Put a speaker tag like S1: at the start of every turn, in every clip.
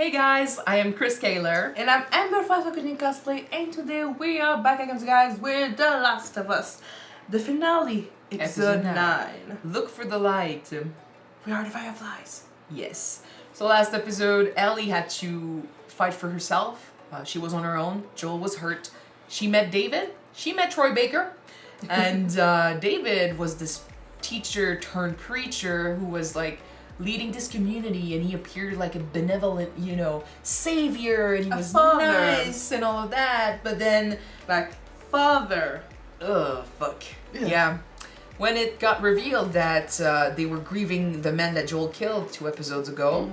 S1: Hey guys, I am Chris Kaler.
S2: And I'm Amber Fatokunin Cosplay, and today we are back again, guys, with The Last of Us. The finale, episode 9.
S1: Look for the light.
S2: We are the fireflies.
S1: Yes. So last episode, Ellie had to fight for herself. She was on her own. Joel was hurt. She met David. She met Troy Baker. And David was this teacher turned preacher who was like leading this community, and he appeared like a benevolent, savior, and he was nice and all of that, but then
S2: Like, father.
S1: fuck. Yeah. When it got revealed that they were grieving the man that Joel killed 2 episodes ago,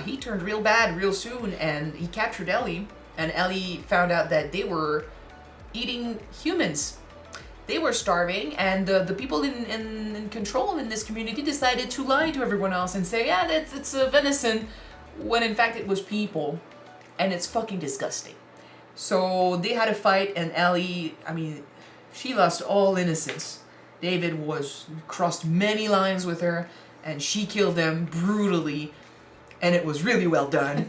S1: he turned real bad real soon, and he captured Ellie, and Ellie found out that they were eating humans. They were starving, and the people in control in this community decided to lie to everyone else and say, yeah, it's venison, when in fact it was people, and it's fucking disgusting. So they had a fight, and Ellie, she lost all innocence. David crossed many lines with her, and she killed them brutally, and it was really well done.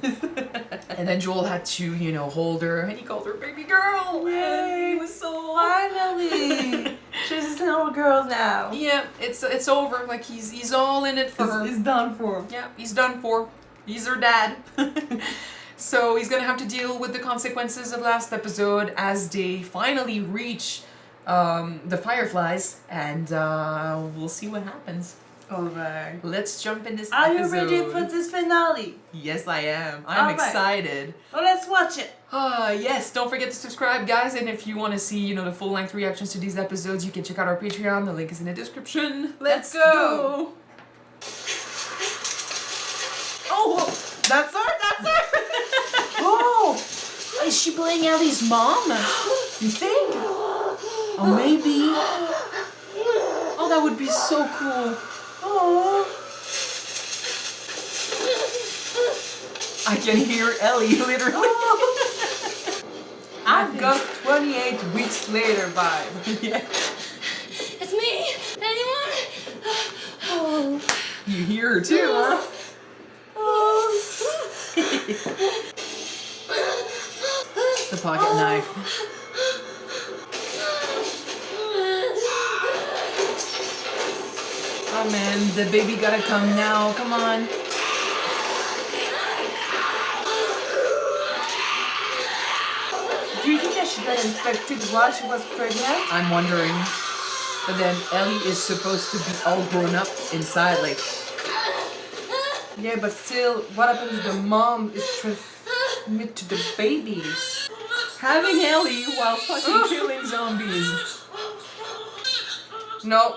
S1: And then Joel had to, hold her, and he called her baby girl.
S2: Yay!
S1: And it was so...
S2: Finally! She's a little girl now.
S1: Yeah, it's over. Like, he's all in it for her.
S2: He's done for.
S1: Yeah, he's done for. He's her dad. So he's gonna have to deal with the consequences of last episode as they finally reach the fireflies, and we'll see what happens.
S2: Alright.
S1: Let's jump in this
S2: Are
S1: episode.
S2: you ready for this finale?
S1: Yes, I am. I'm excited.
S2: Well, let's watch it.
S1: Yes, don't forget to subscribe, guys, and if you want to see, the full-length reactions to these episodes, you can check out our Patreon. The link is in the description.
S2: Let's go. Oh, that's her.
S1: Oh, is she playing Ellie's mom?
S2: You think?
S1: Oh, maybe. Oh, that would be so cool.
S2: Oh.
S1: I can hear Ellie literally.
S2: I've got 28 weeks later vibe.
S1: Yeah.
S3: It's me! Anyone?
S2: Oh.
S1: You hear her too, huh? The pocket knife. Oh man, the baby gotta come now. Come on.
S2: Do you think that she got infected while she was pregnant?
S1: I'm wondering. But then Ellie is supposed to be all grown up inside, like...
S2: Yeah, but still, what happens if the mom is transmitted to the baby?
S1: Having Ellie while fucking killing zombies.
S2: No,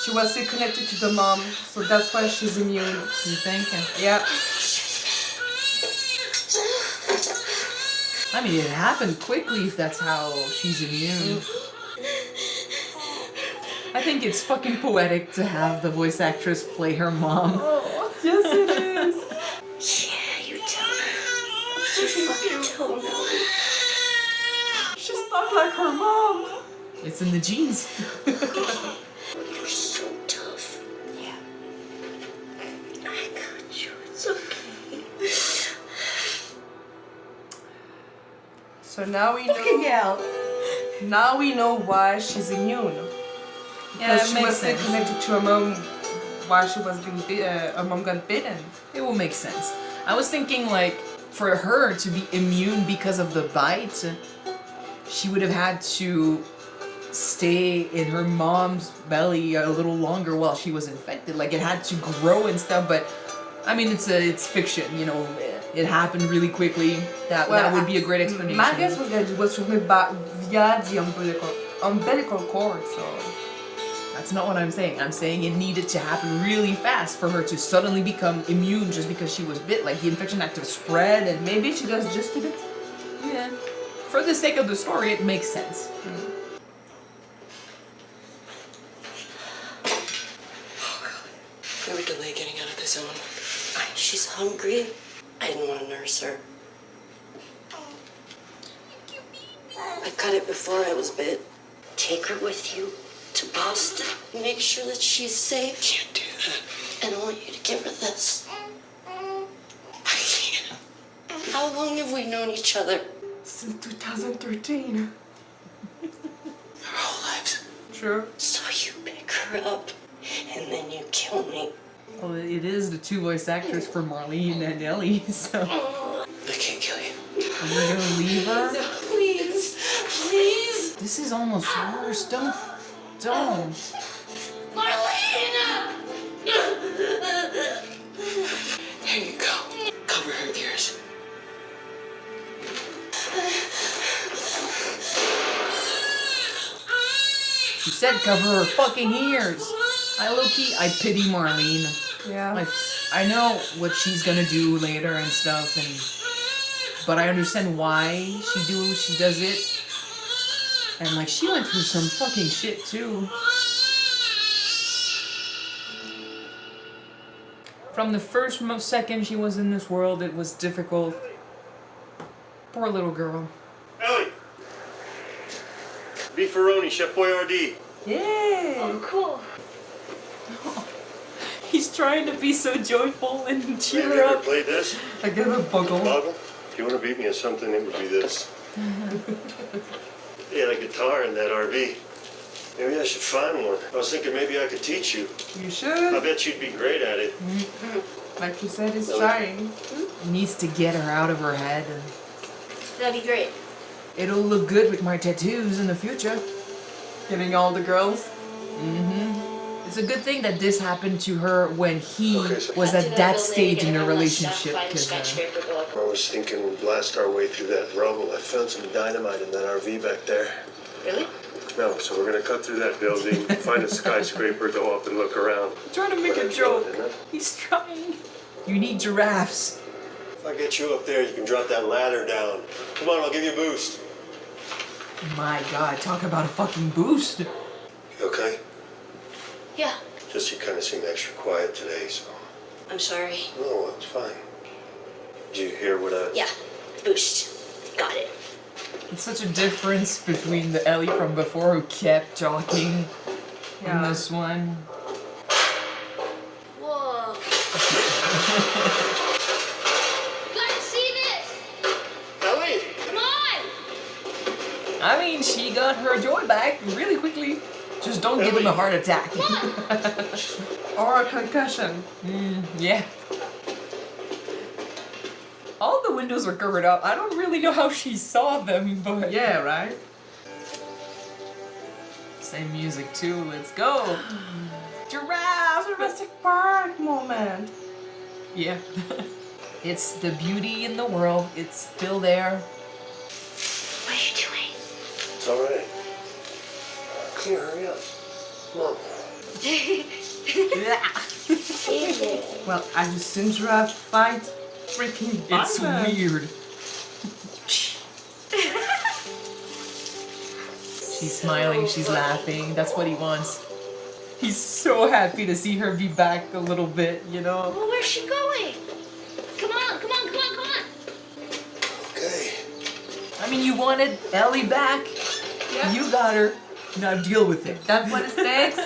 S2: she was still connected to the mom, so that's why she's immune.
S1: You think?
S2: Yeah.
S1: I mean, it happened quickly if that's how she's immune. I think it's fucking poetic to have the voice actress play her mom.
S2: Oh, yes it is.
S3: Yeah, you tell her. You fucking tell her.
S2: She's not like her mom.
S1: It's in the genes.
S3: You're so tough.
S1: Yeah.
S3: I got you. It's okay.
S2: So now we know. Now we know why she's immune.
S1: Yeah,
S2: Because
S1: it
S2: she was
S1: makes
S2: still
S1: sense.
S2: connected to her mom while she was being her mom got bitten.
S1: It will make sense. I was thinking, like, for her to be immune because of the bite, she would have had to stay in her mom's belly a little longer while she was infected. Like, it had to grow and stuff, but I mean, it's fiction, it happened really quickly. That would be a great explanation.
S2: My guess was that it was transmitted via the umbilical cord, so...
S1: That's not what I'm saying. I'm saying it needed to happen really fast for her to suddenly become immune just because she was bit. Like, the infection had to spread, and
S2: Maybe she does just a bit.
S1: yeah. For the sake of the story, it makes sense.
S4: We would delay getting out of the zone.
S3: She's hungry.
S4: I didn't want to nurse her. I cut it before I was bit.
S3: Take her with you to Boston. Make sure that she's safe.
S4: Can't do that.
S3: And I want you to give her this.
S4: I can't.
S3: How long have we known each other?
S2: Since 2013.
S3: Our whole lives.
S2: True.
S3: So you pick her up, and then you kill me.
S1: Well, it is the two voice actors for Marlene and Ellie, so.
S3: I can't kill you.
S1: Are you gonna leave her?
S3: No, please. Please.
S1: This is almost worse. Don't.
S3: Marlene! There you go. Cover her ears.
S1: She said cover her fucking ears. I pity Marlene.
S2: Yeah.
S1: I know what she's gonna do later and stuff, but I understand why she does it. And like she went through some fucking shit too. From the first second she was in this world, it was difficult. Poor little girl.
S5: Ellie! Beefaroni, Chef Boyardee.
S2: Yay!
S3: Oh, cool.
S1: He's trying to be so joyful and cheer
S5: Have
S1: her
S5: you ever
S1: up.
S5: played this?
S2: I get a buckle.
S5: Boggle? If you want to beat me at something, it would be this. He had a guitar in that RV. Maybe I should find one. I was thinking maybe I could teach you.
S2: You
S5: I
S2: should.
S5: bet you'd be great at it.
S2: Like you said, it's trying.
S1: Needs to get her out of her head. And
S3: That'd be great.
S1: it'll look good with my tattoos in the future.
S2: Getting all the girls.
S1: It's a good thing that this happened to her when he
S5: Okay, so-
S1: was at that stage in their relationship.
S3: Find
S1: 'Cause,
S3: skyscraper book.
S5: I was thinking we'd blast our way through that rubble. I found some dynamite in that RV back there.
S3: Really?
S5: No, so we're gonna cut through that building, find a skyscraper, go up and look around.
S1: trying to make
S5: But
S1: a
S5: I'm
S1: joke.
S5: killing, isn't it?
S1: He's trying. You need giraffes.
S5: If I get you up there, you can drop that ladder down. Come on, I'll give you a boost.
S1: My God, talk about a fucking boost.
S5: You okay?
S3: Yeah.
S5: Just you kind of seem extra quiet today, so.
S3: I'm sorry.
S5: Oh, it's fine. Did you hear what I...
S3: Yeah. Boost. Got it.
S1: It's such a difference between the Ellie from before who kept talking and
S2: Yeah.
S1: this one.
S3: Whoa. Gotta see this.
S5: Ellie!
S3: Come on.
S1: I mean, she got her joy back really quickly. Just don't give him a heart attack.
S2: Or a concussion.
S1: Yeah. All the windows are covered up. I don't really know how she saw them, but
S2: Yeah, right?
S1: same music too. Let's go. Giraffe.
S2: Jurassic Park moment.
S1: Yeah. It's the beauty in the world. It's still there.
S3: What are you doing?
S5: It's all right. Can you hurry up? Come on.
S2: Well, I've just seen giraffe fight freaking
S1: It's
S2: violent.
S1: weird. She's smiling, she's laughing. That's what he wants. He's so happy to see her be back a little bit, you know?
S3: Well, where's she going? Come on, come on, come on, come on.
S5: Okay.
S1: I mean, you wanted Ellie back.
S2: Yeah.
S1: You got her. Now deal with it.
S2: That's what it takes.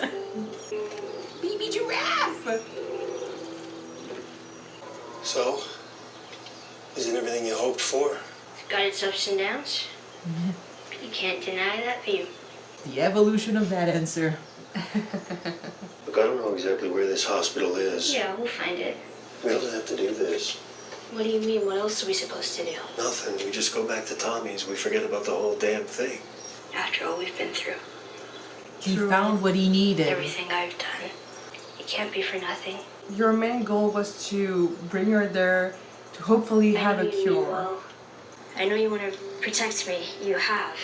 S1: Baby giraffe.
S5: So, is it everything you hoped for?
S3: Got its ups and downs. You can't deny that view.
S1: The evolution of that answer.
S5: Look, I don't know exactly where this hospital is.
S3: Yeah, we'll find it.
S5: We don't have to do this.
S3: What do you mean? What else are we supposed to do?
S5: Nothing. We just go back to Tommy's. We forget about the whole damn thing.
S3: After all we've been through,
S1: He
S2: True.
S1: found what he needed.
S3: everything I've done, it can't be for nothing.
S2: Your main goal was to bring her there to hopefully have
S3: I
S2: a
S3: know you mean
S2: cure.
S3: well. I know you want to protect me. You have.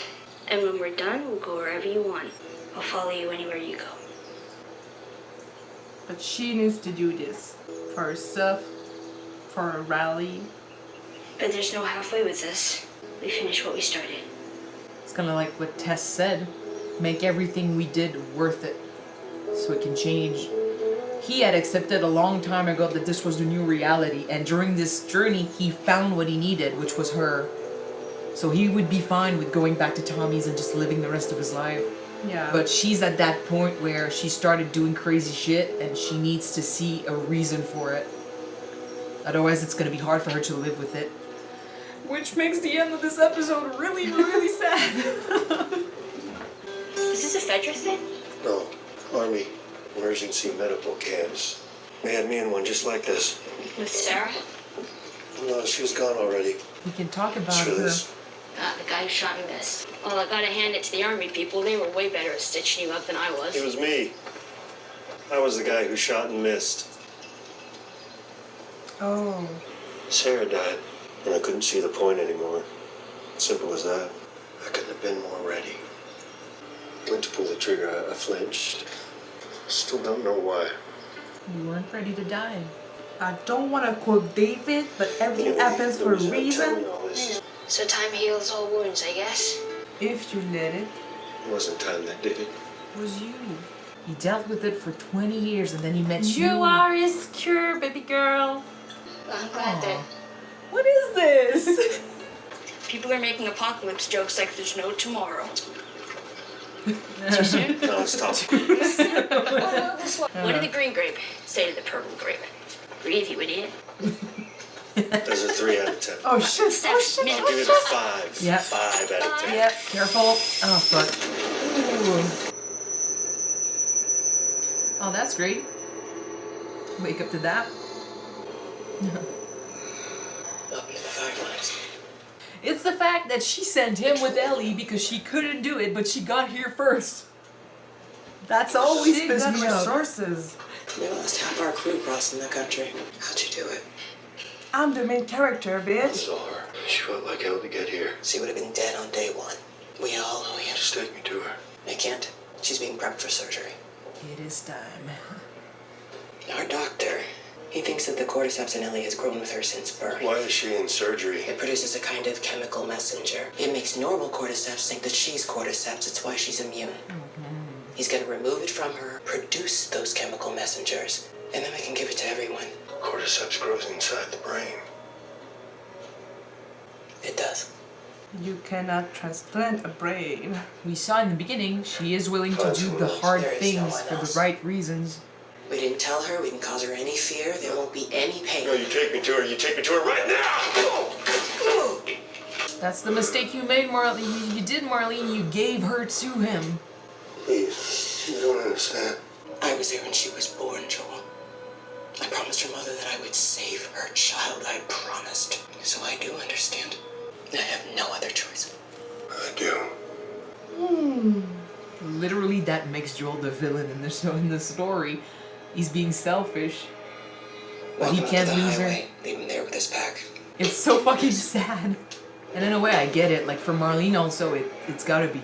S3: And when we're done, we'll go wherever you want. I'll follow you anywhere you go.
S2: But she needs to do this for herself, for a rally.
S3: But there's no halfway with this. We finish what we started.
S1: It's kind of like what Tess said. Make everything we did worth it so it can change. He had accepted a long time ago that this was the new reality, and during this journey, he found what he needed, which was her. So he would be fine with going back to Tommy's and just living the rest of his life.
S2: Yeah.
S1: But she's at that point where she started doing crazy shit, and she needs to see a reason for it. Otherwise, it's gonna be hard for her to live with it.
S2: Which makes the end of this episode really, really sad.
S3: Is this a Fedra thing?
S5: No, Army emergency medical camps. They had me in one just like this.
S3: With Sarah?
S5: No, she was gone already.
S1: We can talk about
S5: It's for
S1: her.
S5: this.
S3: The guy who shot and missed. Well, I gotta hand it to the Army people. They were way better at stitching you up than I was.
S5: It was me. I was the guy who shot and missed.
S2: Oh.
S5: Sarah died, and I couldn't see the point anymore. Simple as that. I couldn't have been more ready. Went to pull the trigger, I flinched. Still don't know why.
S1: You weren't ready to die.
S2: I don't want to quote David, but everything happens for a
S5: Tell
S2: reason.
S5: me all this.
S3: So time heals all wounds, I guess.
S2: If you let it.
S5: It wasn't time that did it.
S1: It was you. He dealt with it for 20 years and then he met you.
S2: You are his cure, baby girl.
S3: I'm glad that
S2: What is this?
S3: people are making apocalypse jokes like there's no tomorrow. Too soon?
S5: No, stop.
S3: What did the green grape say to the purple grape? Breathe, you idiot.
S5: Those are 3 out of 10.
S2: Oh shit! Oh shit!
S5: I'll give it a 5.
S1: Yep.
S5: 5 out of 10.
S1: Yep, careful. Oh, fuck. Ooh. Oh, that's great. Wake up to that.
S4: Up to the fireflies.
S1: It's the fact that she sent him with Ellie because she couldn't do it, but she got here first. That's always
S2: She
S1: pissed
S2: got
S1: me off.
S2: resources.
S4: We lost half our crew crossing the country. How'd you do it?
S2: I'm the main character, bitch.
S5: Saw her. She felt like hell to get here.
S4: She would have been dead on day 1. We all owe you.
S5: Just take me to her.
S4: I can't. She's being prepped for surgery.
S1: It is time.
S4: Our doctor, he thinks that the cordyceps in Ellie has grown with her since birth.
S5: Why is she in surgery?
S4: It produces a kind of chemical messenger. It makes normal cordyceps think that she's cordyceps. It's why she's immune. He's going to remove it from her, produce those chemical messengers, and then we can give it to everyone.
S5: Cordyceps grows inside the brain.
S4: It does.
S2: You cannot transplant a brain.
S1: We saw in the beginning, she is willing to do the hard
S4: There is no
S1: things
S4: one
S1: for the
S4: else.
S1: right reasons.
S4: We didn't tell her. We didn't cause her any fear. There won't be any pain.
S5: No, you take me to her. You take me to her right now!
S1: That's the mistake you made, Marlene. You did, Marlene. You gave her to him.
S5: Please, you don't understand.
S4: I was there when she was born, Joel. I promised her mother that I would save her child. I promised. So I do understand. I have no other choice.
S5: I do.
S1: Literally, that makes Joel the villain in the story. He's being selfish, but
S4: Welcome
S1: he
S4: up
S1: can't
S4: to the
S1: lose her.
S4: highway. Leave him there with his pack.
S1: It's so fucking sad. And in a way, I get it. Like, for Marlene also, it's gotta be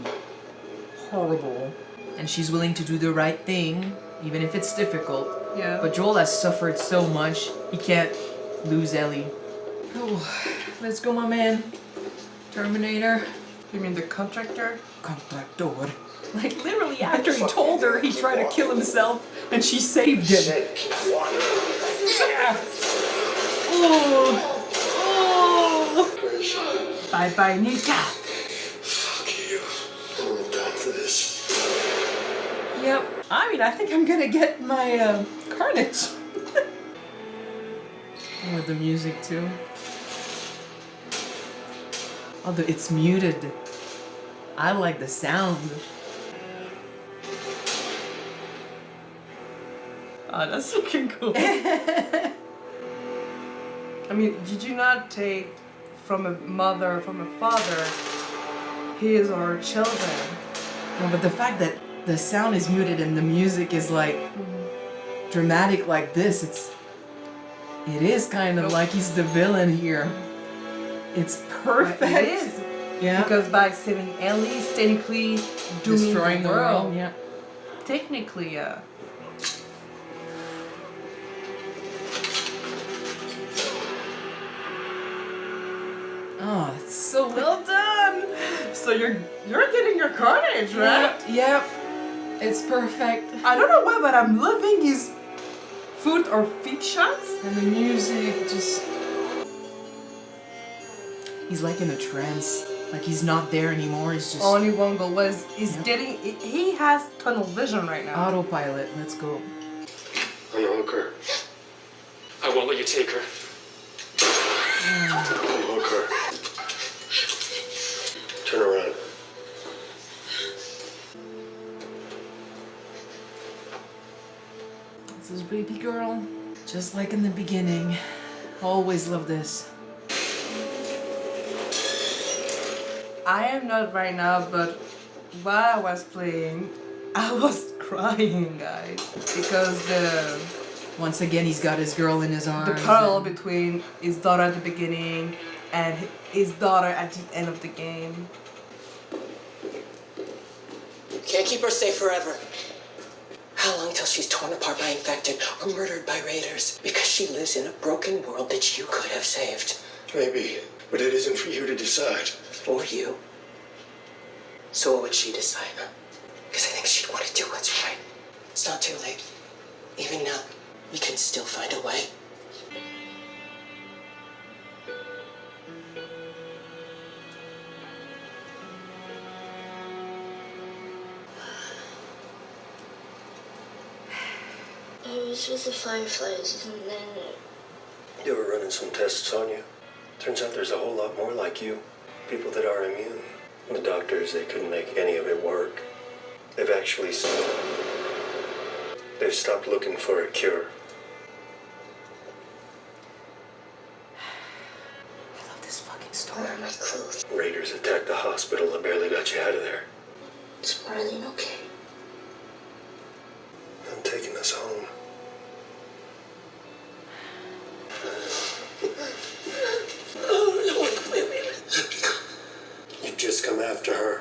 S1: horrible. And she's willing to do the right thing, even if it's difficult.
S2: Yeah.
S1: But Joel has suffered so much, he can't lose Ellie. Oh, let's go, my man. Terminator.
S2: You mean the contractor?
S1: Contractor. Like, literally, after he told her he tried to kill himself, and she saved him. Yeah. Oh. Oh.
S2: Bye bye, Nika.
S5: Fuck you. I'm done for this.
S1: Yep. I mean, I think I'm gonna get my Carnage. With the music too. Although it's muted. I like the sound.
S2: Oh, that's freaking cool. I mean, did you not take from a mother, from a father, his or her children?
S1: No, but the fact that the sound is muted and the music is like dramatic like this, it is kind of like he's the villain here. It's perfect.
S2: It is.
S1: Yeah.
S2: Because by saving Ellie, he's technically doing
S1: destroying the world. Yeah.
S2: Technically, yeah.
S1: Oh, it's so
S2: Well done. So you're getting your Carnage, right?
S1: Yep. It's perfect.
S2: I don't know why, but I'm loving his foot or feet shots.
S1: And the music just... He's like in a trance. Like he's not there anymore. He's just
S2: Only one goal was he's
S1: Yep.
S2: getting. He has tunnel vision right now.
S1: autopilot. Let's go.
S5: Unhook her.
S6: I won't let you take her.
S5: Unhook her.
S1: baby girl. Just like in the beginning. Always love this.
S2: I am not right now, but while I was playing, I was crying, guys, because
S1: Once again, he's got his girl in his arms.
S2: the parallel between his daughter at the beginning and his daughter at the end of the game.
S4: Can't keep her safe forever. How long till she's torn apart by infected or murdered by raiders? Because she lives in a broken world that you could have saved.
S5: Maybe, but it isn't for you to decide.
S4: Or you. So what would she decide? Because I think she'd want to do what's right. It's not too late. Even now, you can still find a way.
S3: I was with the fireflies, and then
S5: They were running some tests on you. Turns out there's a whole lot more like you. People that are immune. The doctors, they couldn't make any of it work. They've actually they've stopped looking for a cure.
S1: I love this fucking story.
S3: where are my clothes?
S5: Raiders attacked the hospital and barely got you out of there.
S3: Is Marlene okay?
S5: I'm taking us home. You just come after her.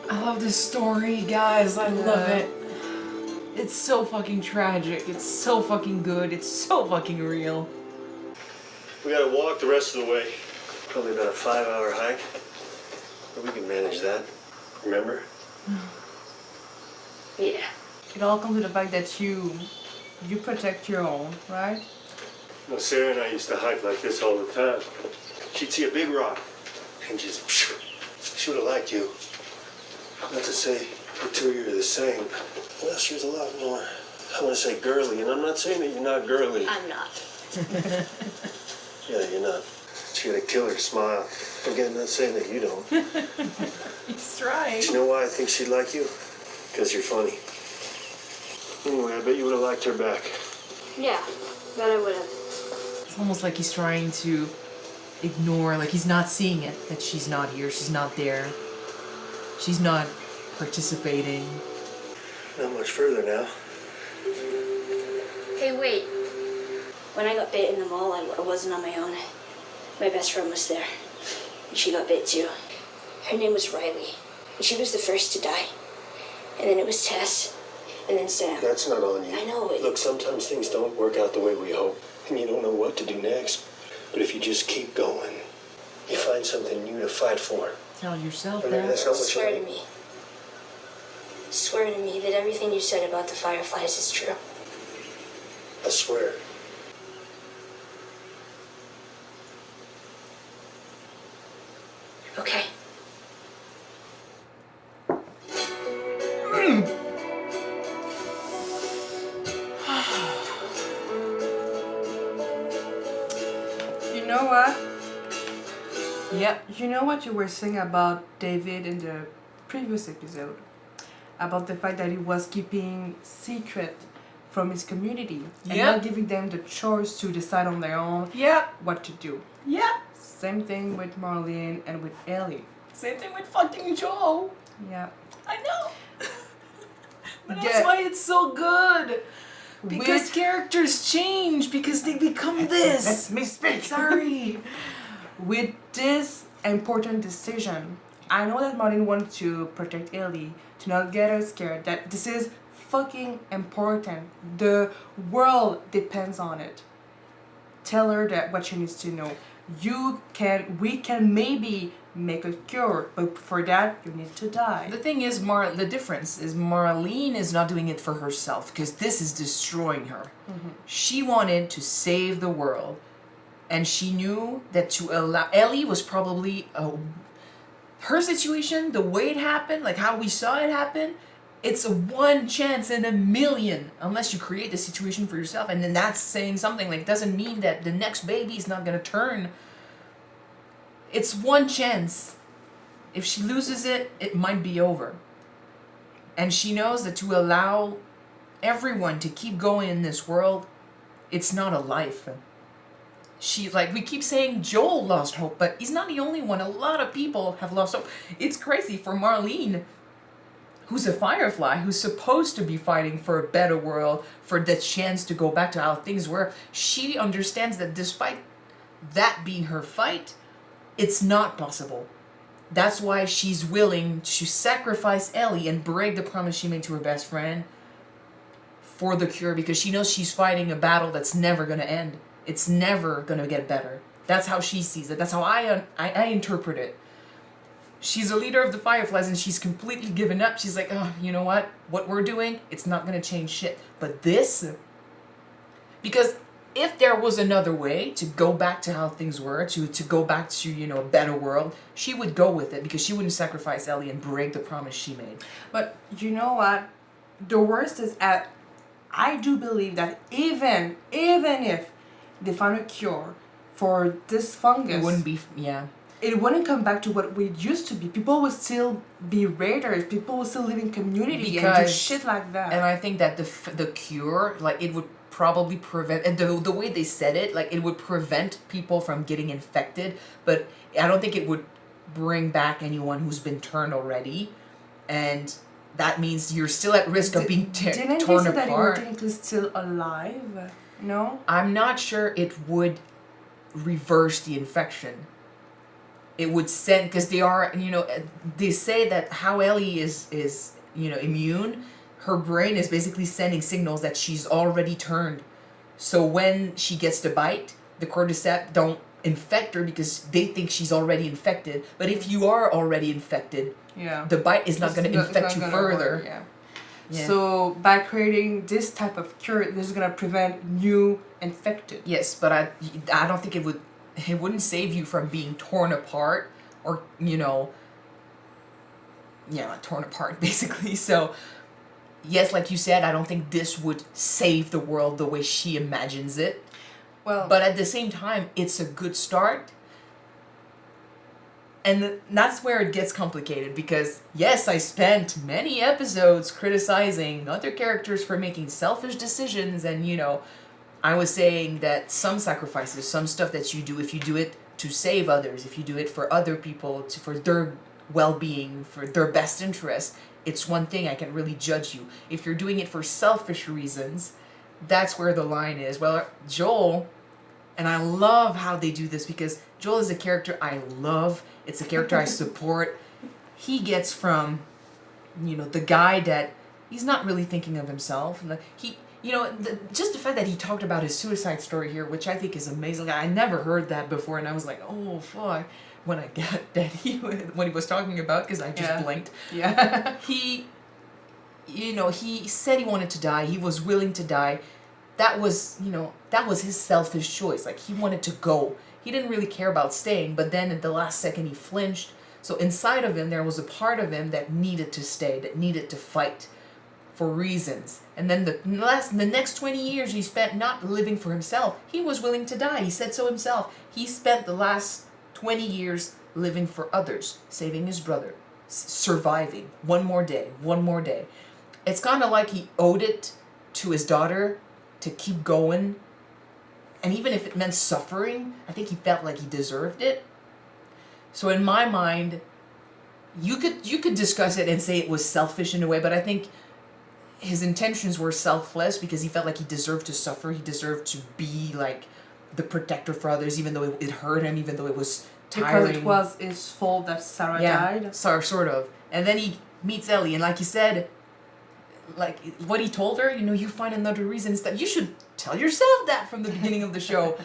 S1: I love this story, guys. I love it. It's so fucking tragic. It's so fucking good. It's so fucking real.
S5: We gotta walk the rest of the way. Probably about a 5-hour hike. But we can manage that. Remember?
S3: Yeah.
S2: It all comes to the fact that you protect your own, right?
S5: Well, Sarah and I used to hike like this all the time. She'd see a big rock and just... She would have liked you. Not to say the two of you are the same. Well, she was a lot more, I want to say girly, and I'm not saying that you're not girly.
S3: I'm not.
S5: Yeah, you're not. She had a killer smile. Again, not saying that you don't.
S1: He's trying.
S5: You know why I think she'd like you? Because you're funny. Anyway, I bet you would have liked her back.
S3: Yeah, but I would have.
S1: It's almost like he's trying to ignore, like he's not seeing it, that she's not here, she's not there. She's not participating.
S5: Not much further now.
S3: Hey, wait. When I got bit in the mall, I wasn't on my own. My best friend was there. And she got bit too. Her name was Riley. And she was the first to die. And then it was Tess. And then Sam.
S5: That's not on you.
S3: I know.
S5: Look, sometimes things don't work out the way we hope. And you don't know what to do next. But if you just keep going, you find something new to fight for.
S1: Tell yourself
S5: I mean,
S1: that.
S5: that's not what
S3: Swear
S5: you
S3: to me. Swear to me that everything you said about the fireflies is true.
S5: I swear.
S3: Okay.
S2: You know what?
S1: Yep.
S2: You know what you were saying about David in the previous episode? About the fact that he was keeping secret from his community and
S1: Yep.
S2: not giving them the choice to decide on their own
S1: Yep.
S2: what to do.
S1: Yep.
S2: Same thing with Marlene and with Ellie.
S1: Same thing with fucking Joel.
S2: Yeah.
S1: I know. But
S2: Yeah.
S1: that's why it's so good. Because
S2: With-
S1: characters change, because they become
S2: Let
S1: this.
S2: me speak.
S1: Sorry.
S2: With this important decision, I know that Marlene wanted to protect Ellie, to not get her scared, that this is fucking important. The world depends on it. Tell her that what she needs to know. We can maybe make a cure, but for that you need to die.
S1: The thing is, the difference is Marlene is not doing it for herself, because this is destroying her. She wanted to save the world, and she knew that to allow Ellie was probably her situation, the way it happened, like how we saw it happen. It's a one chance in a million, unless you create the situation for yourself, and then that's saying something. Like, doesn't mean that the next baby is not gonna turn It's one chance. If she loses it, it might be over. And she knows that to allow everyone to keep going in this world, it's not a life. We keep saying Joel lost hope, but he's not the only one. A lot of people have lost hope. It's crazy for Marlene, who's a firefly, who's supposed to be fighting for a better world, for the chance to go back to how things were. She understands that despite that being her fight, it's not possible. That's why she's willing to sacrifice Ellie and break the promise she made to her best friend for the cure, because she knows she's fighting a battle that's never going to end. It's never going to get better. That's how she sees it. That's how I interpret it. She's a leader of the Fireflies and she's completely given up. She's like, oh, you know what? What we're doing, it's not going to change shit. But this, because if there was another way to go back to how things were, to go back to, a better world, she would go with it, because she wouldn't sacrifice Ellie and break the promise she made.
S2: But you know what? The worst is I do believe that even if they found a cure for this fungus,
S1: It wouldn't be, yeah.
S2: It wouldn't come back to what we used to be. People would still be raiders. People would still live in community and do shit like that.
S1: And I think that the cure, it would probably prevent, and the way they said it, it would prevent people from getting infected, but I don't think it would bring back anyone who's been turned already, and that means you're still at risk of being torn apart.
S2: Didn't they say that you were technically still alive? No?
S1: I'm not sure it would reverse the infection. It would send, because they are, they say that how Ellie is immune, her brain is basically sending signals that she's already turned. So when she gets to bite, the cordyceps don't infect her because they think she's already infected. But if you are already infected, the bite is not going to infect you further.
S2: Yeah. So by creating this type of cure, this is going to prevent new infected.
S1: Yes, but I don't think it wouldn't save you from being torn apart, or torn apart basically. So yes, like you said, I don't think this would save the world the way she imagines it.
S2: Well,
S1: but at the same time, it's a good start. And that's where it gets complicated, because yes, I spent many episodes criticizing other characters for making selfish decisions, and I was saying that some sacrifices, some stuff that you do, if you do it to save others, if you do it for other people, for their well-being, for their best interest, it's one thing, I can really judge you. If you're doing it for selfish reasons, that's where the line is. Well, Joel, and I love how they do this, because Joel is a character I love. It's a character I support. He gets from, the guy that he's not really thinking of himself. Just the fact that he talked about his suicide story here, which I think is amazing. I never heard that before, and I was like, oh, fuck, when I got that when he was talking about, because I just blinked.
S2: Yeah.
S1: He said he wanted to die. He was willing to die. That was his selfish choice. He wanted to go. He didn't really care about staying, but then at the last second he flinched. So inside of him, there was a part of him that needed to stay, that needed to fight for reasons. And then the next 20 years he spent not living for himself. He was willing to die. He said so himself. He spent the last 20 years living for others, saving his brother, surviving. One more day. It's kind of like he owed it to his daughter to keep going. And even if it meant suffering, I think he felt like he deserved it. So in my mind, you could discuss it and say it was selfish in a way, but I think his intentions were selfless, because he felt like he deserved to suffer. He deserved to be the protector for others, even though it hurt him, even though it was tiring.
S2: Because it was his fault that Sarah died.
S1: Sort of. And then he meets Ellie, and like you said, what he told her, you find another reason, is that you should tell yourself that from the beginning of the show,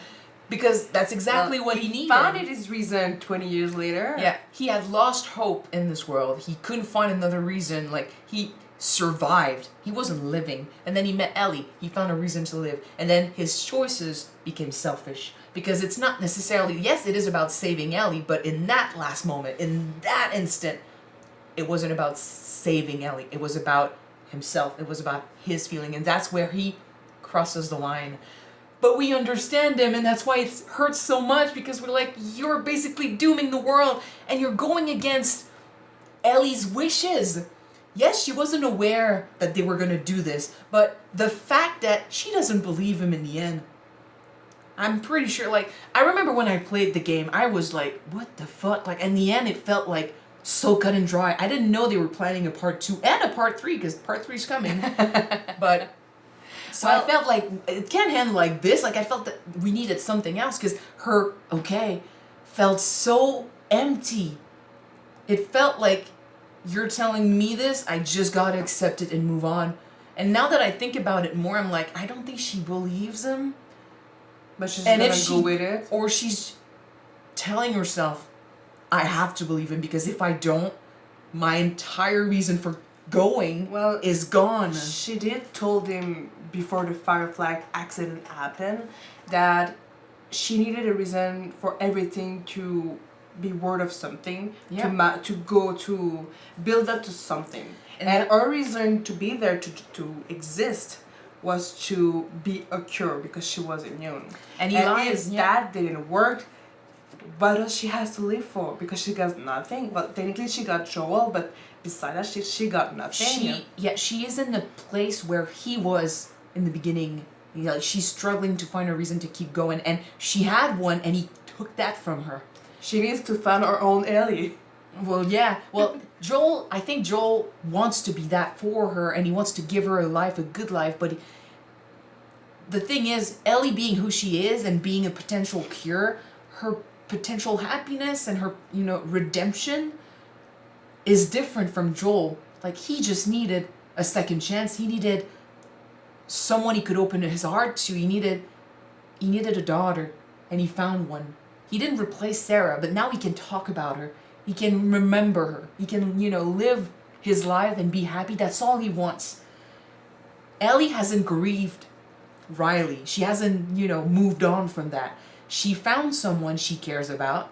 S1: because that's exactly what he needed.
S2: He found his reason 20 years later.
S1: Yeah, he had lost hope in this world. He couldn't find another reason. He survived. He wasn't living. And then he met Ellie. He found a reason to live. And then his choices became selfish, because it's not necessarily, yes, it is about saving Ellie, but in that last moment, in that instant, it wasn't about saving Ellie. It was about himself. It was about his feeling, and that's where he crosses the line. but we understand him, and that's why it hurts so much, because we're like, you're basically dooming the world, and you're going against Ellie's wishes. Yes, she wasn't aware that they were gonna do this, but the fact that she doesn't believe him in the end, I'm pretty sure, like, I remember when I played the game, I was like, what the fuck? Like, in the end, it felt like so cut and dry. I didn't know they were planning a part 2 and a part 3, because part 3 is coming. But, so I felt like, it can't handle like this. Like, I felt that we needed something else, because her, felt so empty. It felt like, you're telling me this, I just gotta accept it and move on. And now that I think about it more, I'm like, I don't think she believes him.
S2: But she's
S1: And
S2: gonna
S1: if
S2: go with it.
S1: Or she's telling herself, I have to believe him, because if I don't, my entire reason for going is gone.
S2: She did told him before the firefly accident happened that she needed a reason for everything to be worth of something, to go to build up to something. And her reason to be there, to exist, was to be a cure, because she was immune. And if that didn't work, what else she has to live for? Because she got nothing. Well, technically she got Joel, but besides that, she got nothing.
S1: She is in the place where he was in the beginning. You know, like, she's struggling to find a reason to keep going, and she had one, and he took that from her.
S2: She needs to find her own Ellie.
S1: Well, yeah. Well, I think Joel wants to be that for her, and he wants to give her a life, a good life, but the thing is, Ellie being who she is and being a potential cure, her potential happiness and her, redemption is different from Joel. Like, he just needed a second chance. He needed someone he could open his heart to. He needed a daughter, and he found one. He didn't replace Sarah, but now he can talk about her. He can remember her. He can, live his life and be happy. That's all he wants. Ellie hasn't grieved Riley. She hasn't, moved on from that. She found someone she cares about,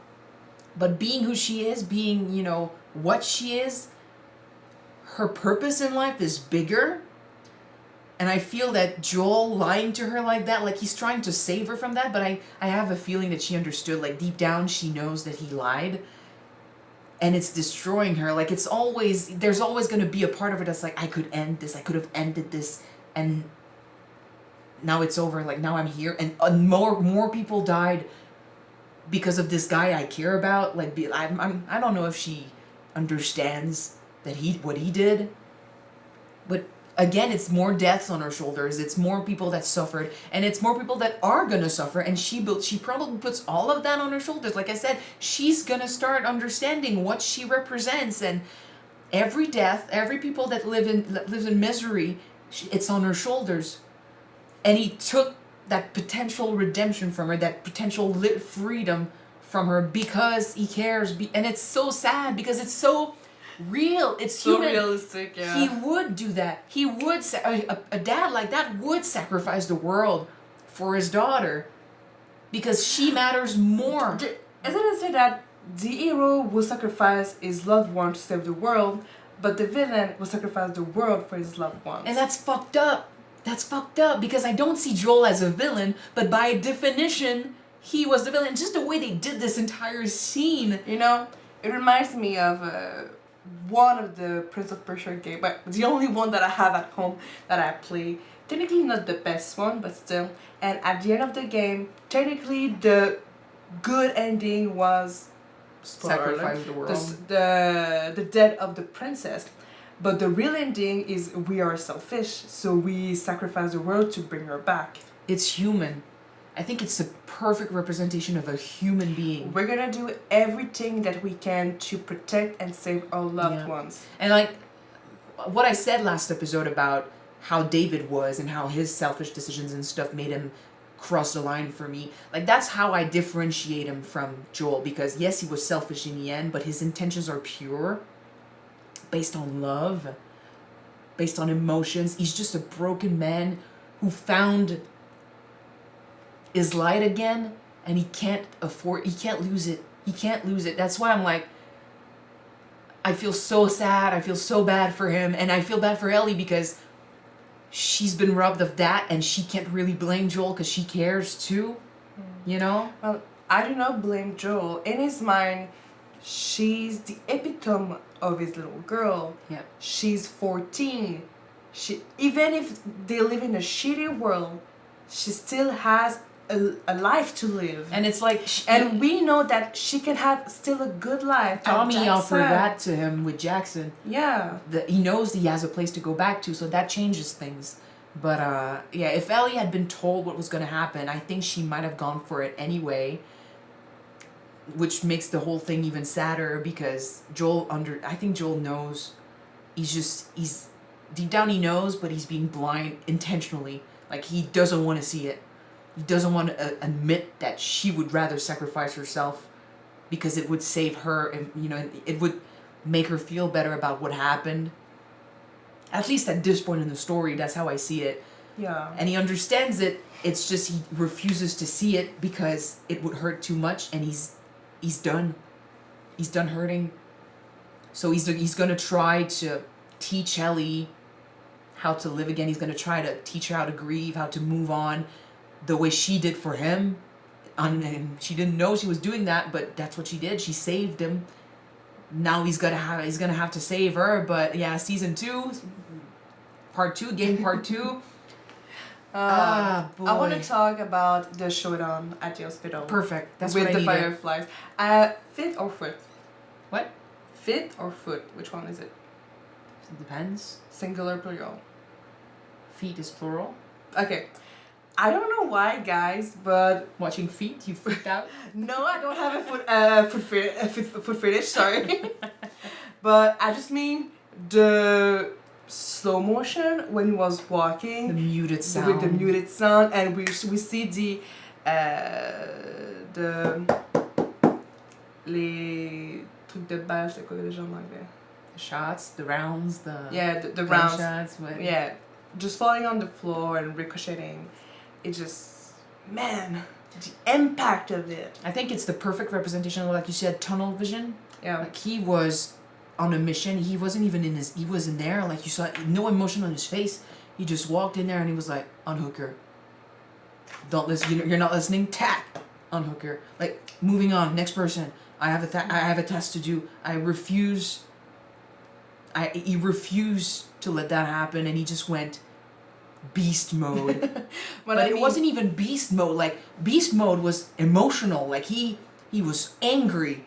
S1: but being who she is, being, what she is, her purpose in life is bigger. And I feel that Joel lying to her like that, like he's trying to save her from that, but I have a feeling that she understood, like deep down she knows that he lied. And it's destroying her. Like, there's always going to be a part of her that's like, I could end this, I could have ended this, and now it's over. Like, now I'm here, and more people died because of this guy I care about. Like, I don't know if she understands that what he did, but again, it's more deaths on her shoulders. It's more people that suffered, and it's more people that are gonna suffer. And she probably puts all of that on her shoulders. Like I said, she's gonna start understanding what she represents, and every death, every people that lives in misery, it's on her shoulders. And he took that potential redemption from her, that potential freedom from her, because he cares. And it's so sad, because it's so real. It's
S2: so
S1: human.
S2: Realistic, yeah.
S1: He would do that. He would a dad like that would sacrifice the world for his daughter, because she matters more.
S2: Isn't it say that the hero will sacrifice his loved one to save the world, but the villain will sacrifice the world for his loved ones?
S1: And that's fucked up. That's fucked up, because I don't see Joel as a villain, but by definition, he was the villain. Just the way they did this entire scene.
S2: It reminds me of one of the Prince of Persia game, but the only one that I have at home that I play. Technically not the best one, but still. And at the end of the game, technically the good ending was
S1: Sacrifice the world.
S2: The death of the princess. But the real ending is we are selfish, so we sacrifice the world to bring her back.
S1: It's human. I think it's a perfect representation of a human being.
S2: We're gonna do everything that we can to protect and save our loved ones.
S1: And like what I said last episode about how David was and how his selfish decisions and stuff made him cross the line for me. Like, that's how I differentiate him from Joel, because yes, he was selfish in the end, but his intentions are pure, based on love, based on emotions. He's just a broken man who found his light again, and he can't lose it. He can't lose it. That's why I'm like, I feel so sad. I feel so bad for him, and I feel bad for Ellie, because she's been robbed of that, and she can't really blame Joel because she cares too. You know?
S2: Well, I do not blame Joel. In his mind, she's the epitome of his little girl.
S1: Yeah.
S2: She's 14. Even if they live in a shitty world, she still has a life to live.
S1: And it's like...
S2: And we know that she can have still a good life.
S1: Tommy offered that to him with Jackson.
S2: Yeah.
S1: He knows he has a place to go back to, so that changes things. But yeah, if Ellie had been told what was going to happen, I think she might have gone for it anyway, which makes the whole thing even sadder because I think Joel knows. He's deep down he knows, but he's being blind intentionally. Like, he doesn't want to see it. He doesn't want to admit that she would rather sacrifice herself because it would save her, and you know, it would make her feel better about what happened. At least at this point in the story, that's how I see it.
S2: Yeah.
S1: And he understands it. It's just he refuses to see it because it would hurt too much, and he's done. He's done hurting. So he's gonna try to teach Ellie how to live again. He's gonna try to teach her how to grieve, how to move on, the way she did for him. And she didn't know she was doing that, but that's what she did. She saved him. Now he's gonna have to save her. But yeah, season 2, part 2, game part 2.
S2: Boy.
S1: I
S2: I want to talk about the showdown at the hospital.
S1: Perfect. That's
S2: with
S1: what I
S2: the
S1: needed.
S2: fireflies. Fit or foot?
S1: What?
S2: Fit or foot? Which one is it?
S1: It depends.
S2: Singular, plural.
S1: Feet is plural.
S2: Okay. I don't know why, guys, but
S1: Watching feet, you freaked out.
S2: no, I don't have a foot fetish. Sorry, but I just mean the slow motion when he was walking,
S1: The muted sound.
S2: with the muted sound, and we see les trucs de base, c'est quoi déjà en anglais?
S1: The shots, the rounds, the
S2: The rounds.
S1: shots.
S2: Yeah, just falling on the floor and ricocheting. It just, man, the impact of it.
S1: I think it's the perfect representation of, like you said, tunnel vision.
S2: Yeah.
S1: Like, he was on a mission. He wasn't even he wasn't there. Like, you saw no emotion on his face. He just walked in there and he was like, unhook her. Don't listen. You're not listening. Tap. Unhook her. Like, moving on. Next person. I have a task to do. He refused to let that happen, and he just went beast mode. But it wasn't even beast mode. Like, beast mode was emotional. Like, he was angry.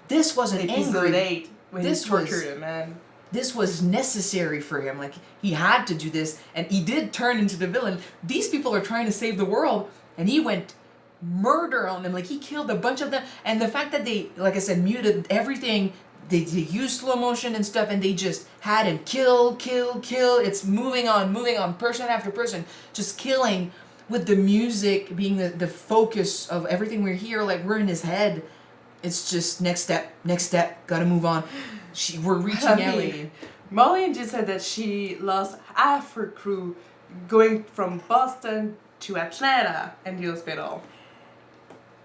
S1: This wasn't
S2: Episode
S1: angry.
S2: 8 when
S1: This
S2: he tortured
S1: was-
S2: him, man.
S1: This was necessary for him. Like, he had to do this, and he did turn into the villain. These people are trying to save the world, and he went murder on them. Like, he killed a bunch of them. And the fact that they, like I said, muted everything, they used slow motion and stuff, and they just had him kill. It's moving on, person after person, just killing, with the music being the focus of everything we're here. Like, we're in his head. It's just next step, gotta move on. We're reaching Ellie.
S2: Marlene just said that she lost half her crew going from Boston to Atlanta in the hospital.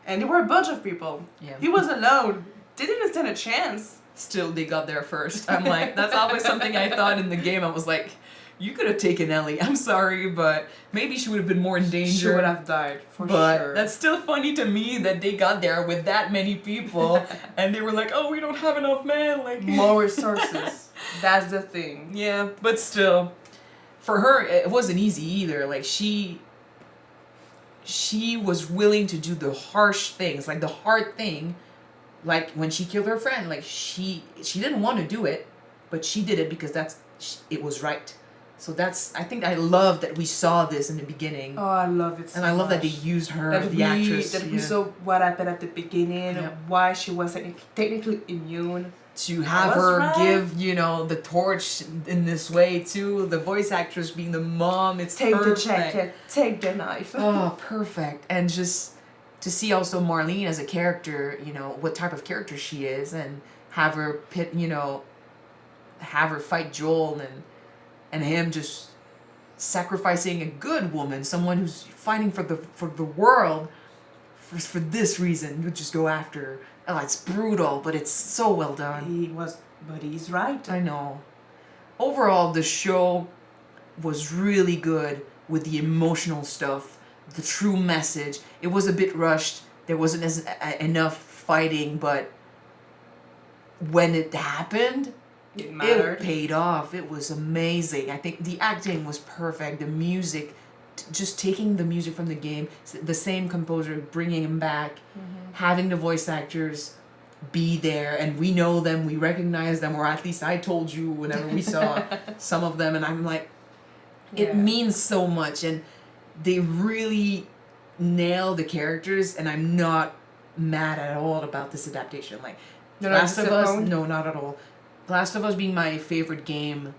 S2: And there were a bunch of people.
S1: Yeah.
S2: He was alone. They didn't stand a chance.
S1: Still, they got there first. I'm like, that's always something I thought in the game. I was like, you could have taken Ellie. I'm sorry, but maybe she would have been more in danger.
S2: She would have died, for
S1: But
S2: sure.
S1: that's still funny to me that they got there with that many people, and they were like, oh, we don't have enough men. Like,
S2: More resources. That's the thing.
S1: yeah, but still, for her, it wasn't easy either. Like, she was willing to do the harsh things, like the hard thing, like when she killed her friend. Like, she didn't want to do it, but she did it because it was right. So I think I love that we saw this in the beginning.
S2: Oh, I love it so
S1: And I love that they
S2: much.
S1: used her,
S2: That
S1: the actress.
S2: That we
S1: yeah.
S2: saw what happened at the beginning,
S1: Yeah.
S2: why she was technically immune.
S1: To have
S2: was
S1: her
S2: right.
S1: give, the torch in this way too. The voice actress being the mom. It's
S2: Take
S1: perfect.
S2: the jacket, take the knife.
S1: Oh, perfect. And just to see also Marlene as a character, what type of character she is, and have her have her fight Joel, and him just sacrificing a good woman, someone who's fighting for the world for this reason. You would just go after her. Oh, it's brutal, but it's so well done.
S2: But he's right.
S1: I know. Overall, the show, was really good with the emotional stuff, the true message. It was a bit rushed. There wasn't enough fighting, but when it happened, it paid off. It was amazing. I think the acting was perfect. The music, just taking the music from the game, the same composer, bringing him back, having the voice actors be there, and we know them, we recognize them, or at least I told you whenever we saw some of them, and I'm like, it means so much, and they really nail the characters, and I'm not mad at all about this adaptation. Like, Last of Us, no, not at all. Last of Us being my favorite game,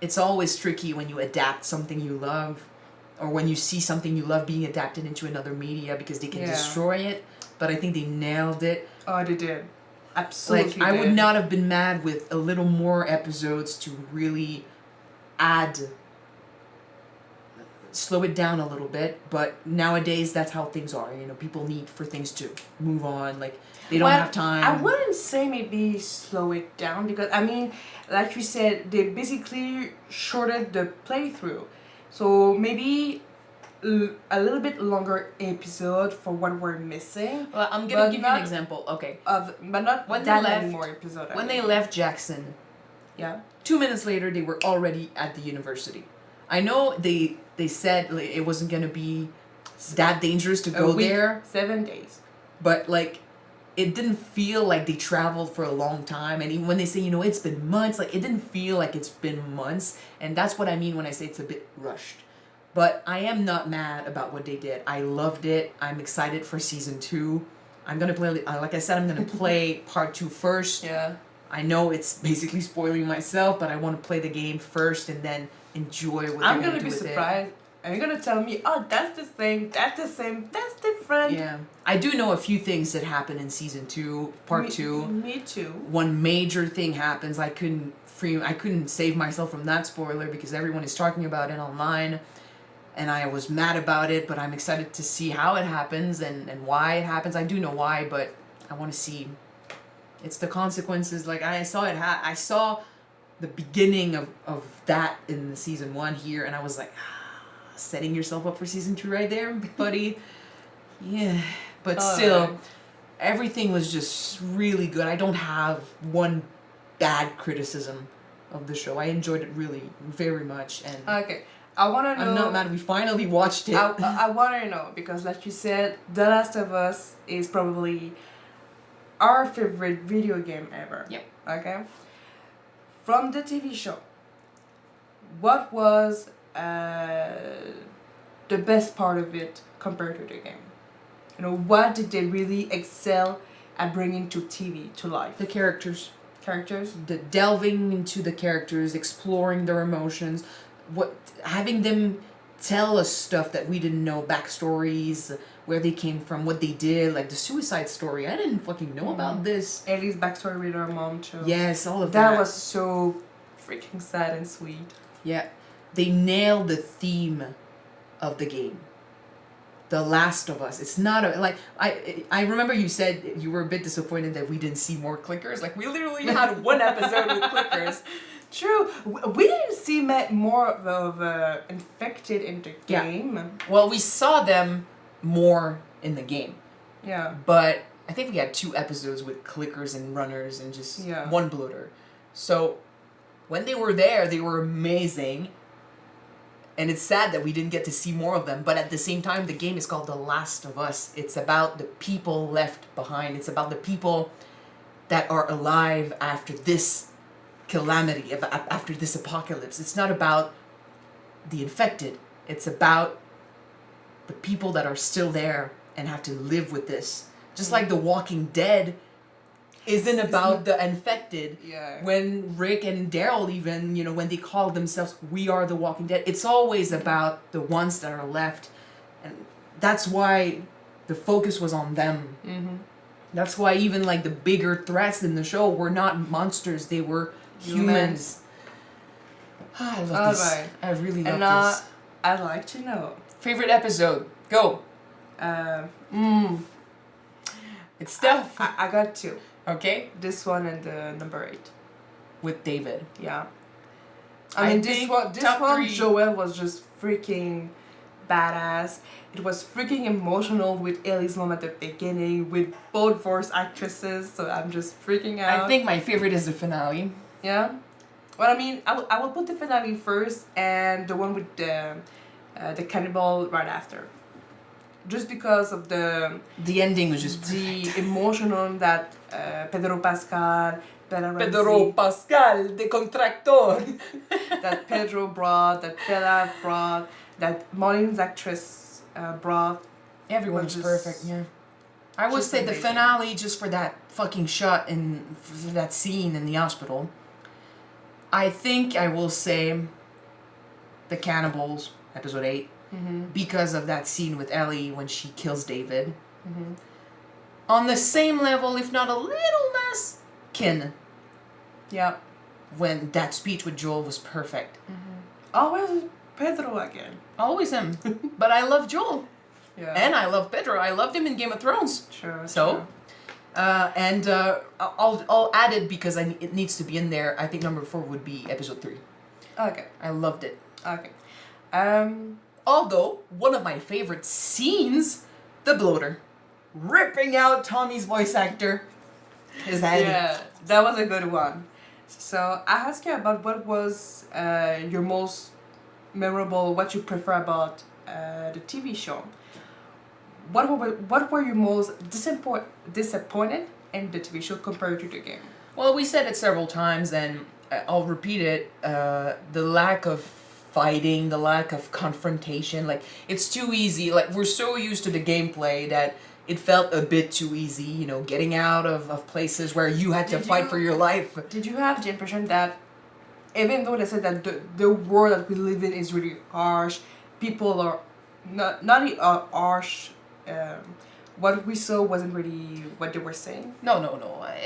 S1: it's always tricky when you adapt something you love, or when you see something you love being adapted into another media, because they can destroy it, but I think they nailed it.
S2: Oh, they did. Absolutely.
S1: Like, I would not have been mad with a little more episodes to really slow it down a little bit, but nowadays that's how things are. You know, people need for things to move on. Like, they don't have time.
S2: I wouldn't say maybe slow it down, because I mean, like you said, they basically shortened the playthrough, so maybe a little bit longer episode for what we're missing.
S1: Well, I'm gonna give you an example. Okay.
S2: But not
S1: when
S2: that
S1: they left,
S2: many more episodes.
S1: When they left Jackson, 2 minutes later they were already at the university. I know they said like, it wasn't gonna be that dangerous to go there.
S2: 7 days.
S1: But like, it didn't feel like they traveled for a long time. And even when they say, you know, it's been months, like, it didn't feel like it's been months. And that's what I mean when I say it's a bit rushed. But I am not mad about what they did. I loved it. I'm excited for season 2. I'm gonna play, like I said, I'm gonna play part 2 first.
S2: Yeah.
S1: I know it's basically spoiling myself, but I want to play the game first and then enjoy what
S2: I'm
S1: they're
S2: gonna
S1: do
S2: be
S1: with
S2: surprised. Are you gonna tell me, oh, that's the same, that's the same, that's different?
S1: Yeah. I do know a few things that happen in season 2, part 2.
S2: Me too.
S1: One major thing happens. I couldn't save myself from that spoiler because everyone is talking about it online. And I was mad about it, but I'm excited to see how it happens and why it happens. I do know why, but I want to see. It's the consequences. Like, I saw it. I saw the beginning of that in the season 1 here, and I was like, setting yourself up for season 2 right there, buddy. Yeah, but still, everything was just really good. I don't have one bad criticism of the show. I enjoyed it really very much, and
S2: okay. I want to know.
S1: I'm not mad we finally watched it.
S2: I want to know, because like you said, The Last of Us is probably our favorite video game ever.
S1: Yep.
S2: Okay? From the TV show, what was the best part of it compared to the game? You know, what did they really excel at bringing to TV, to life?
S1: The characters.
S2: Characters?
S1: The delving into the characters, exploring their emotions, having them tell us stuff that we didn't know, backstories, where they came from, what they did, like the suicide story. I didn't fucking know about this.
S2: Ellie's backstory with her mom too.
S1: Yes, all of that.
S2: That was so freaking sad and sweet.
S1: Yeah. They nailed the theme of the game. The Last of Us. It's not I remember you said you were a bit disappointed that we didn't see more clickers. Like, we literally had one episode with clickers.
S2: True. We didn't see more of infected in the game.
S1: Yeah. Well, we saw them more in the game.
S2: Yeah.
S1: But I think we had 2 episodes with clickers and runners and just one bloater. So when they were there, they were amazing. And it's sad that we didn't get to see more of them. But at the same time, the game is called The Last of Us. It's about the people left behind. It's about the people that are alive after this calamity, after this apocalypse. It's not about the infected. It's about the people that are still there and have to live with this. Just like The Walking Dead isn't about the infected.
S2: Yeah.
S1: When Rick and Daryl even, you know, when they call themselves, we are the Walking Dead, it's always about the ones that are left. And that's why the focus was on them.
S2: Mm-hmm.
S1: That's why even like the bigger threats in the show were not monsters, they were humans. I love this.
S2: Right.
S1: I really love
S2: and,
S1: this.
S2: I'd like to know.
S1: Favorite episode? Go. It's tough.
S2: I got 2.
S1: Okay.
S2: This one and the number 8.
S1: With David.
S2: Yeah. I mean,
S1: think
S2: this
S1: top
S2: one,
S1: 3.
S2: Joel was just freaking badass. It was freaking emotional with Ellie's mom at the beginning, with both voice actresses. So I'm just freaking out.
S1: I think my favorite is the finale.
S2: Yeah. Well, I mean, I will put the finale first, and the one with the cannibal right after. Just because of the
S1: ending was just perfect.
S2: emotional that Pedro Pascal, Bella Ramsey,
S1: Pedro Pascal, the contractor.
S2: that Pedro brought, that Bella brought, that Marlene's actress brought.
S1: Everyone was perfect, yeah. I would say the finale, just for that fucking shot and for that scene in the hospital. I think I will say the cannibals, episode 8, because of that scene with Ellie when she kills David. On the same level, if not a little less, Kin.
S2: Yeah.
S1: When that speech with Joel was perfect.
S2: Always Pedro again.
S1: Always him. But I love Joel.
S2: Yeah.
S1: And I love Pedro. I loved him in Game of Thrones.
S2: Sure.
S1: So, and I'll add it because it needs to be in there. I think number 4 would be episode 3.
S2: Okay.
S1: I loved it.
S2: Okay.
S1: Although, one of my favorite scenes, the bloater. Ripping out Tommy's voice actor. His head.
S2: Yeah, that was a good one. So I asked you about what was your most memorable, what you prefer about the TV show. What were you most disappointed in the TV show compared to the game?
S1: Well, we said it several times, and I'll repeat it. The lack of fighting, the lack of confrontation. Like, it's too easy. Like, we're so used to the gameplay that it felt a bit too easy, you know, getting out of places where you had to fight for your life. Did
S2: you have the impression that even though they said that the world that we live in is really harsh, people are not harsh, what we saw wasn't really what they were saying?
S1: No.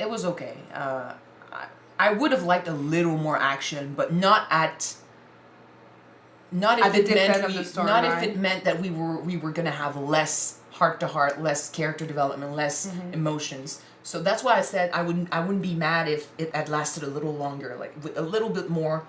S1: It was okay. I would have liked a little more action, but not if it meant that we were gonna have less heart to heart, less character development, less emotions. So that's why I said I wouldn't be mad if it had lasted a little longer, like with a little bit more,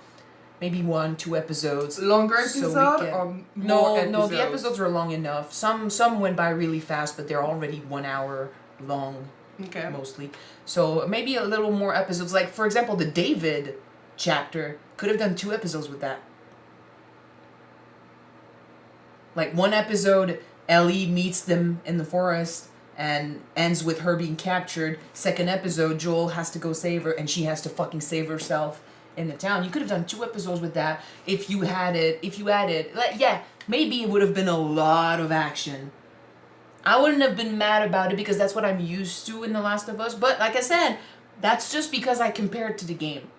S1: maybe 1-2 episodes.
S2: Longer episode or more episodes?
S1: No, the episodes were long enough. Some went by really fast, but they're already 1 hour long.
S2: Okay.
S1: Mostly. So maybe a little more episodes. Like, for example, the David chapter, could have done 2 episodes with that. Like, 1 episode, Ellie meets them in the forest and ends with her being captured. 2nd episode, Joel has to go save her and she has to fucking save herself in the town. You could have done 2 episodes with that if you added, like, yeah, maybe it would have been a lot of action. I wouldn't have been mad about it because that's what I'm used to in The Last of Us. But like I said, that's just because I compare it to the game.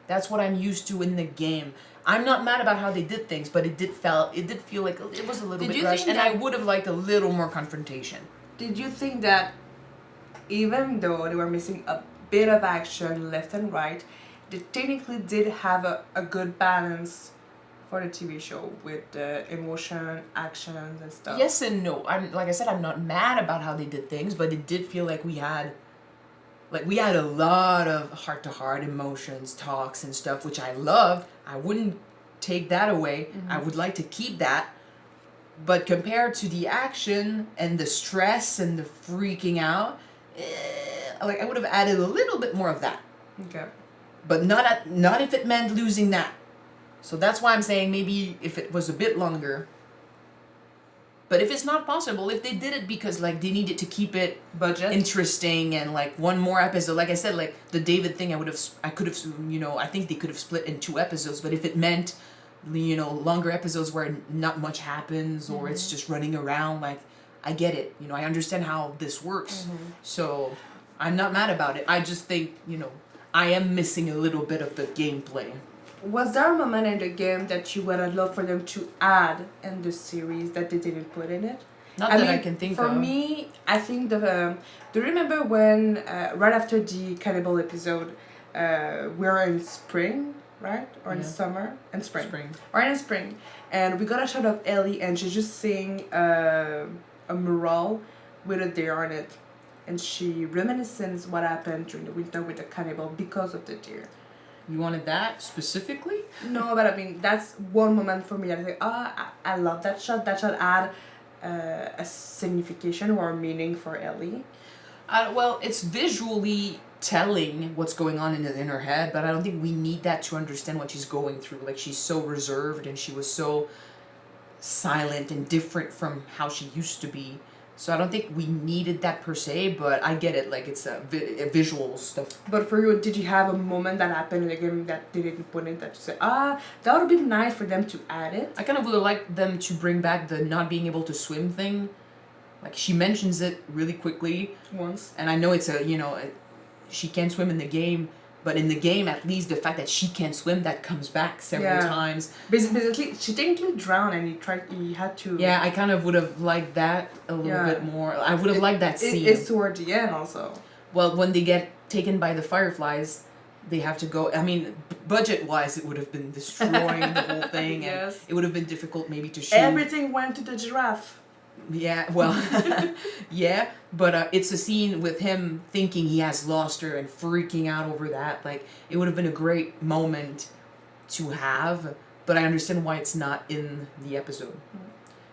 S1: That's what I'm used to in the game. I'm not mad about how they did things, but it did feel like it was a little bit rushed, and I would have liked a little more confrontation.
S2: Did you think that even though they were missing a bit of action left and right, they technically did have a good balance for the TV show with emotion, actions, and stuff?
S1: Yes and no. Like I said, I'm not mad about how they did things, but it did feel like we had a lot of heart-to-heart emotions, talks, and stuff, which I loved. I wouldn't take that away. I would like to keep that. But compared to the action and the stress and the freaking out, like I would have added a little bit more of that.
S2: Okay.
S1: But not if it meant losing that. So that's why I'm saying maybe if it was a bit longer. But if it's not possible, if they did it because like they needed to keep it interesting and like 1 more episode, like I said, like the David thing, I could have, you know, I think they could have split in 2 episodes. But if it meant, you know, longer episodes where not much happens or it's just running around, like I get it, you know, I understand how this works. So I'm not mad about it. I just think, you know, I am missing a little bit of the gameplay.
S2: Was there a moment in the game that you would have loved for them to add in the series that they didn't put in it?
S1: I can think of.
S2: For me, I think do you remember when right after the cannibal episode, we're in spring, right? Or in summer? In spring. Right in spring. And we got a shot of Ellie and she's just seeing a mural with a deer on it. And she reminisces what happened during the winter with the cannibal because of the deer.
S1: You wanted that specifically?
S2: No, but I mean, that's one moment for me that I think, I love that shot. That shot had a signification or meaning for Ellie.
S1: Well, it's visually telling what's going on in her head, but I don't think we need that to understand what she's going through. Like, she's so reserved and she was so silent and different from how she used to be. So I don't think we needed that per se, but I get it. Like, it's a visual stuff.
S2: But for you, did you have a moment that happened in the game that they didn't put in that you said, that would have been nice for them to add it?
S1: I kind of would have liked them to bring back the not being able to swim thing. Like, she mentions it really quickly.
S2: Once.
S1: And I know it's she can't swim in the game, but in the game, at least the fact that she can't swim, that comes back several times.
S2: Basically, she technically drowned and he had to...
S1: Yeah, I kind of would have liked that a little bit more. I would have liked that scene.
S2: It's toward the end also.
S1: Well, when they get taken by the fireflies, they have to go... I mean, budget-wise, it would have been destroying the whole thing.
S2: Yes.
S1: And it would have been difficult maybe to shoot.
S2: Everything went to the giraffe.
S1: Yeah, well, yeah, but it's a scene with him thinking he has lost her and freaking out over that. Like, it would have been a great moment to have, but I understand why it's not in the episode.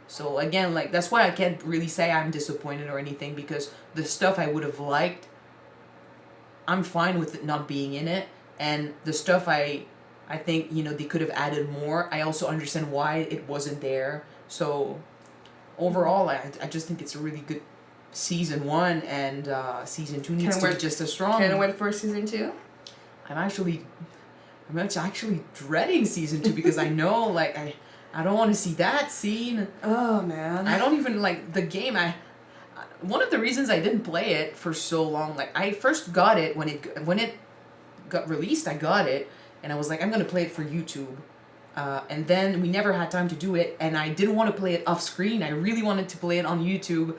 S1: So again, like, that's why I can't really say I'm disappointed or anything, because the stuff I would have liked, I'm fine with it not being in it, and the stuff I think, they could have added more. I also understand why it wasn't there. So overall, I just think it's a really good season 1, and season 2 needs to be just as strong.
S2: Can I wait for season 2?
S1: I'm actually dreading season 2 because I know, like, I don't want to see that scene.
S2: Oh man.
S1: I don't even like the game. One of the reasons I didn't play it for so long, like, I first got it when it got released. I got it and I was like, I'm gonna play it for YouTube. And then we never had time to do it, and I didn't want to play it off screen. I really wanted to play it on YouTube.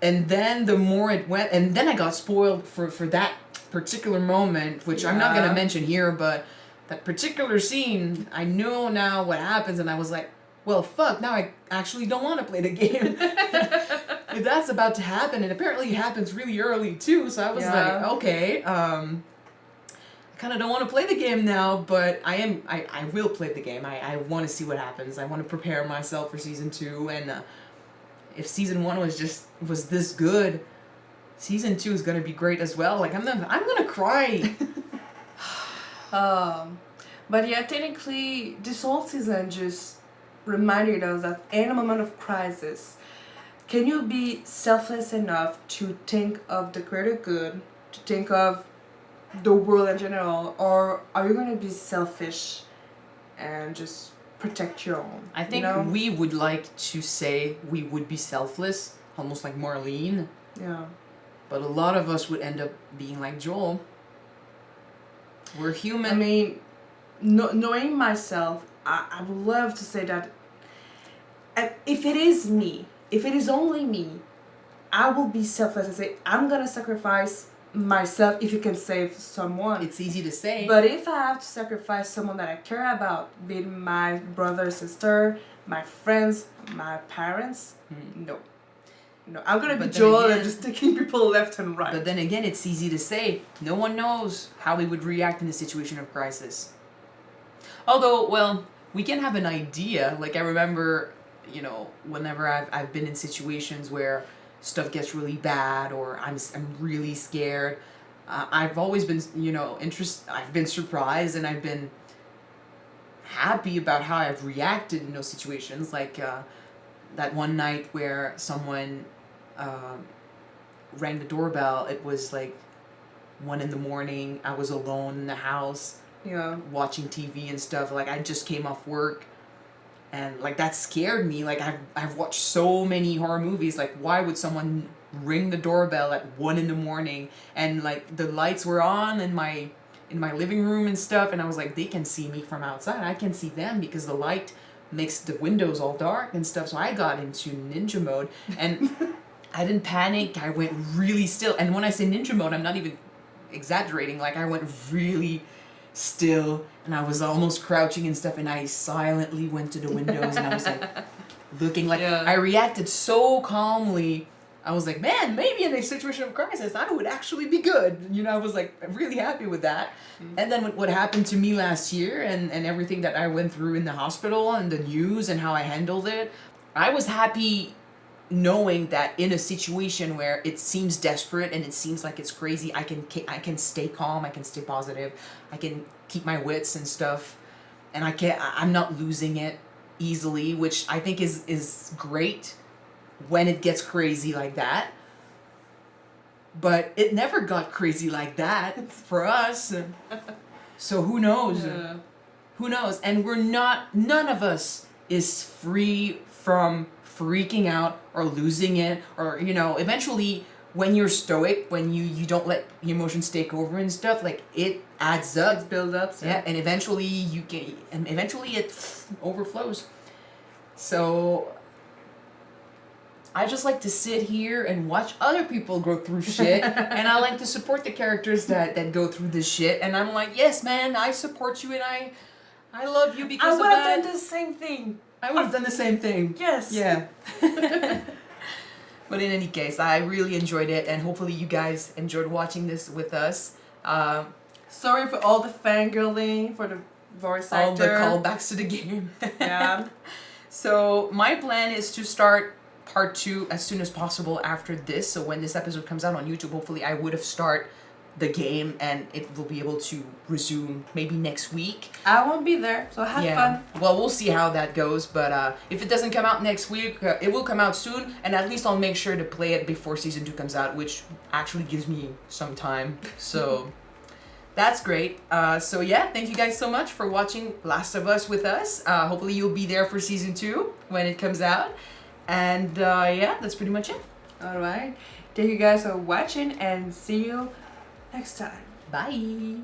S1: And then the more it went, and then I got spoiled for that particular moment, which I'm not going to mention here, but that particular scene, I know now what happens, and I was like, well, fuck, now I actually don't want to play the game. If that's about to happen, and apparently it happens really early too, so I was like, okay, kind of don't want to play the game now, but I will play the game. I want to see what happens. I want to prepare myself for season 2, and if season 1 was this good, season 2 is gonna be great as well. Like, I'm gonna cry.
S2: But yeah, technically this whole season just reminded us that in a moment of crisis, can you be selfless enough to think of the greater good, to think of the world in general, or are you going to be selfish and just protect your own?
S1: I think we would like to say we would be selfless, almost like Marlene.
S2: Yeah.
S1: But a lot of us would end up being like Joel. We're human.
S2: I mean, knowing myself, I would love to say that if it is me, if it is only me, I will be selfless and say, I'm going to sacrifice myself if you can save someone.
S1: It's easy to say.
S2: But if I have to sacrifice someone that I care about, be it my brother, sister, my friends, my parents, no. I'm going to be Joel and just taking people left and right.
S1: But then again, it's easy to say. No one knows how we would react in a situation of crisis. Although, well, we can have an idea. Like, I remember, whenever I've been in situations where stuff gets really bad or I'm really scared, I've always been, I've been surprised and I've been happy about how I've reacted in those situations. Like that one night where someone rang the doorbell. It was like 1 a.m. I was alone in the house, watching TV and stuff. Like, I just came off work. And, like, that scared me. Like, I've watched so many horror movies. Like, why would someone ring the doorbell at 1 a.m? And, like, the lights were on in my living room and stuff. And I was like, they can see me from outside. I can see them because the light makes the windows all dark and stuff. So I got into ninja mode. And I didn't panic. I went really still. And when I say ninja mode, I'm not even exaggerating. Like, I went really still, and I was almost crouching and stuff, and I silently went to the windows, and I was like looking, like I reacted so calmly I was like, man, maybe in a situation of crisis, I would actually be good. You know, I was like really happy with that. And then what happened to me last year and everything that I went through in the hospital and the news and how I handled it, I was happy knowing that in a situation where it seems desperate and it seems like it's crazy, I can stay calm, I can stay positive, I can keep my wits and stuff, and I'm not losing it easily, which I think is great when it gets crazy like that. But it never got crazy like that for us. So who knows?
S2: Yeah.
S1: Who knows? And none of us is free from freaking out or losing it, or you know, eventually when you're stoic, when you don't let your emotions take over and stuff, like it adds up.
S2: It's build up. So.
S1: Yeah, and eventually it overflows. So I just like to sit here and watch other people go through shit, and I like to support the characters that go through this shit. And I'm like, yes, man, I support you, and I love you because of
S2: I would
S1: that.
S2: have done the same thing.
S1: I would have done the same thing.
S2: Yes.
S1: Yeah. But in any case, I really enjoyed it, and hopefully you guys enjoyed watching this with us.
S2: Sorry for all the fangirling, for the voice actor.
S1: All the callbacks to the game.
S2: Yeah.
S1: So my plan is to start part 2 as soon as possible after this. So when this episode comes out on YouTube, hopefully I would have started the game and it will be able to resume maybe next week.
S2: I won't be there, so have fun.
S1: Well, we'll see how that goes, but if it doesn't come out next week, it will come out soon, and at least I'll make sure to play it before season 2 comes out, which actually gives me some time. So that's great. So yeah, thank you guys so much for watching Last of Us with us. Hopefully you'll be there for season 2 when it comes out. And yeah, that's pretty much it.
S2: Alright. Thank you guys for watching and see you next time.
S1: Bye.